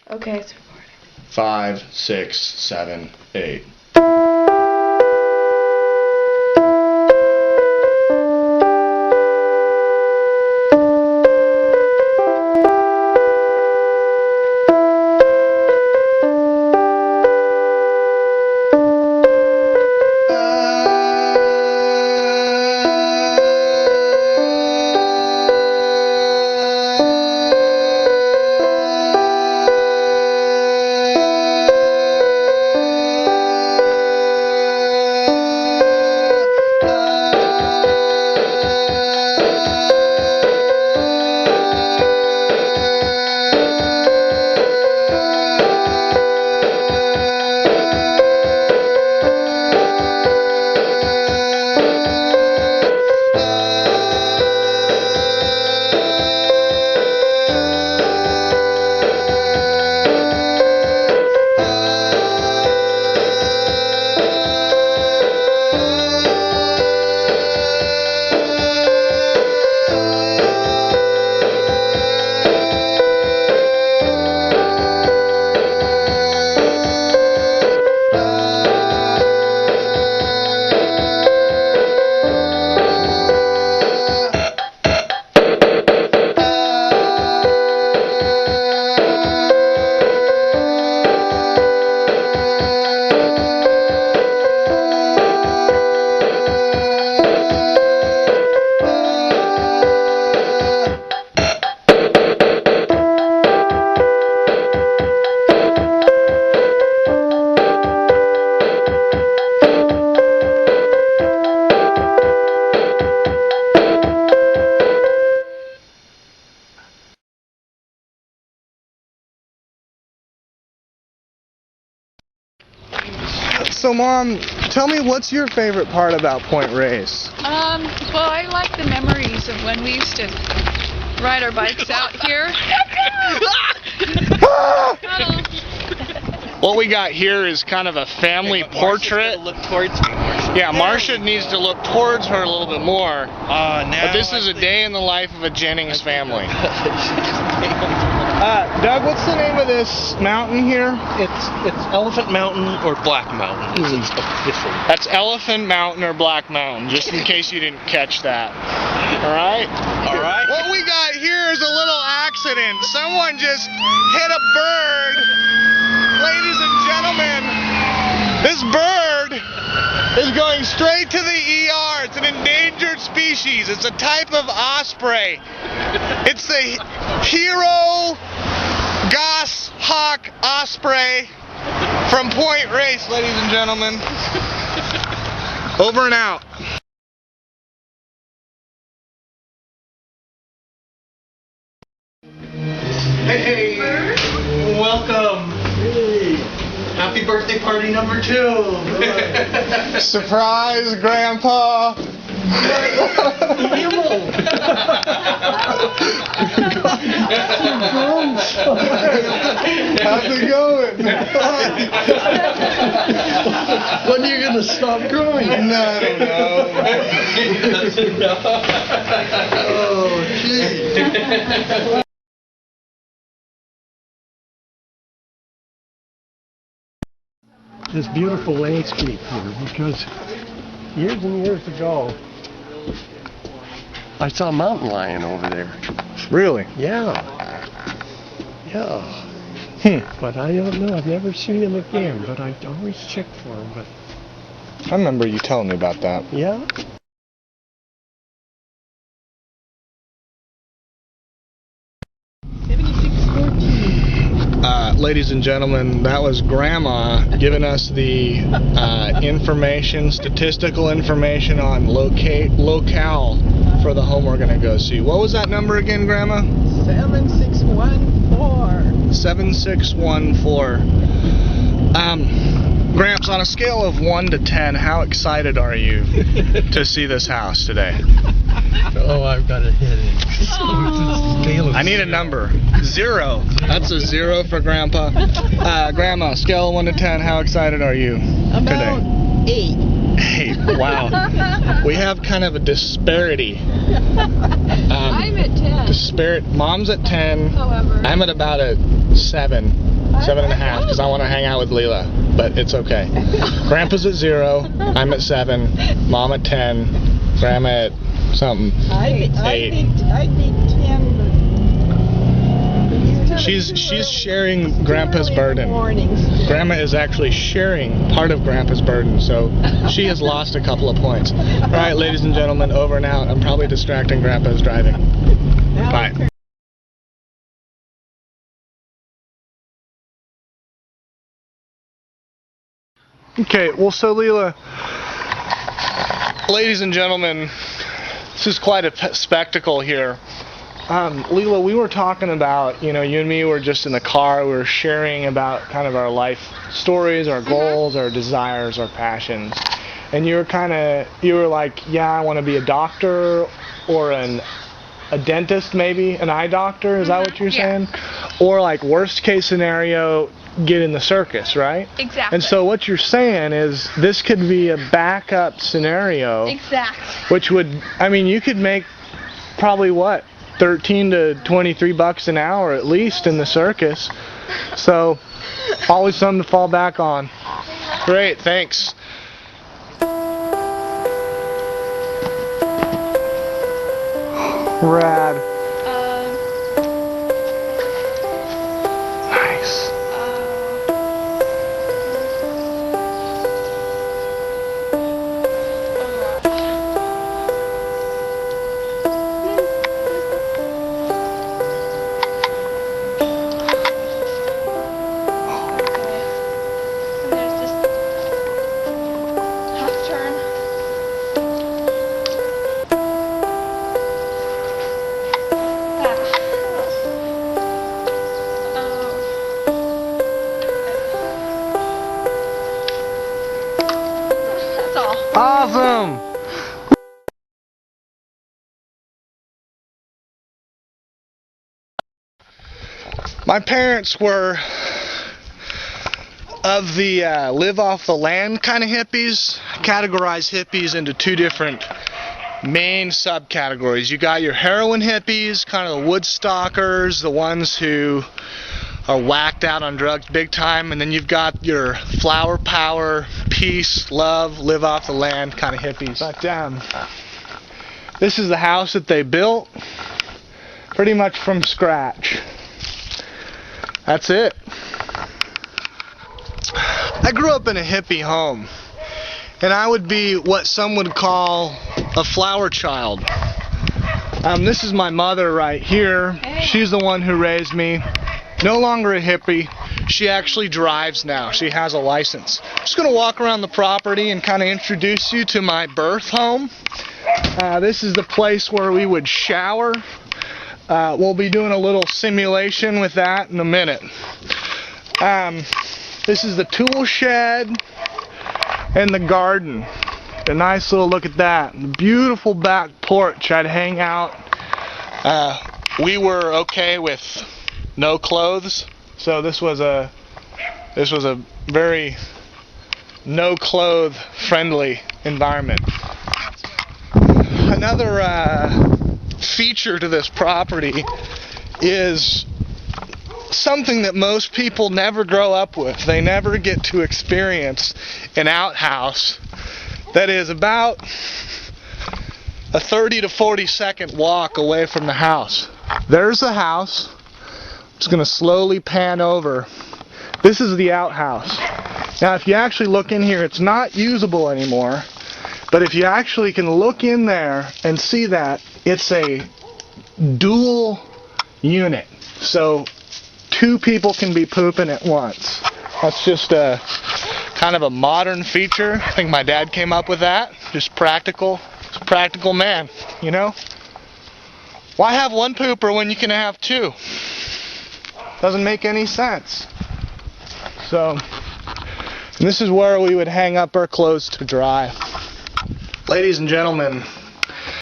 Okay, it's recording. 5, 6, 7, 8. So, Mom, tell me, what's your favorite part about Point Reyes? Well, I like the memories of when we used to ride our bikes out here. What we got here is kind of a family portrait. Look towards me, Marsha. Yeah, Marsha needs to look towards her a little bit more. Now But this is a day in the life of a Jennings family. Doug, what's the name of this mountain here? It's Elephant Mountain or Black Mountain. It's official. That's Elephant Mountain or Black Mountain, just in case you didn't catch that. Alright? Alright. What we got here is a little accident. Someone just hit a bird. Ladies and gentlemen, this bird is going straight to the ER. It's an endangered species. It's a type of osprey. It's the Hero goshawk osprey from Point Reyes, ladies and gentlemen. Over and out. Hey, welcome. Happy birthday party number 2. Surprise, Grandpa. How's it going? When are you going to stop growing? No, I don't know. Oh, gee. This beautiful landscape here, because years and years ago, I saw a mountain lion over there. Really? Yeah. But I don't know. I've never seen him again, but I always check for him. But I remember you telling me about that. yeah. Ladies and gentlemen, that was Grandma giving us the information, statistical information on locale for the home we're going to go see. What was that number again, Grandma? 7614. 7614. Gramps, on a scale of 1 to 10, how excited are you to see this house today? Oh, I've got a headache. I need a number. 0. That's a 0 for Grandpa. Grandma, scale of 1 to 10, how excited are you About today? 8. 8. Wow. We have kind of a disparity. I'm at 10. Mom's at 10. However. I'm at about a 7. 7.5, because I want to hang out with Leela, but it's okay. Grandpa's at 0, I'm at 7, Mom at 10, Grandma at something. I 8. think 10. She's sharing Grandpa's burden. Mornings. Grandma is actually sharing part of Grandpa's burden, so she has lost a couple of points. All right, ladies and gentlemen, over and out. I'm probably distracting Grandpa's driving. Bye. Okay, well, so Leela, ladies and gentlemen, this is quite a spectacle here. Leela, we were talking about, you and me were just in the car, we were sharing about kind of our life stories, our goals, our desires, our passions. And you were like, yeah, I want to be a doctor or a dentist maybe, an eye doctor, is that what you're saying? Or like worst case scenario, get in the circus, right? Exactly. And so what you're saying is this could be a backup scenario. Exactly. Which would, you could make probably what? 13 to 23 bucks an hour at least in the circus. So always something to fall back on. Great, thanks. Rad. Nice. Awesome! My parents were of the live off the land kind of hippies. Categorize hippies into two different main subcategories. You got your heroin hippies, kind of the Woodstockers, the ones who are whacked out on drugs big time, and then you've got your flower power, peace, love, live off the land kind of hippies. But this is the house that they built pretty much from scratch. That's it. I grew up in a hippie home, and I would be what some would call a flower child. This is my mother right here. She's the one who raised me. No longer a hippie. She actually drives now. She has a license. I'm just going to walk around the property and kind of introduce you to my birth home. This is the place where we would shower. We'll be doing a little simulation with that in a minute. This is the tool shed and the garden. A nice little look at that. The beautiful back porch. I'd hang out. We were okay with no clothes, so this was a very no clothes friendly environment. Another feature to this property is something that most people never grow up with. They never get to experience an outhouse that is about a 30 to 40 second walk away from the house. There's the house. Just going to slowly pan over. This is the outhouse. Now if you actually look in here, it's not usable anymore, but if you actually can look in there and see that, it's a dual unit. So 2 people can be pooping at once. That's just a kind of a modern feature. I think my dad came up with that. Just practical. It's a practical man, you know? Why have 1 pooper when you can have 2? Doesn't make any sense. So, and this is where we would hang up our clothes to dry. Ladies and gentlemen,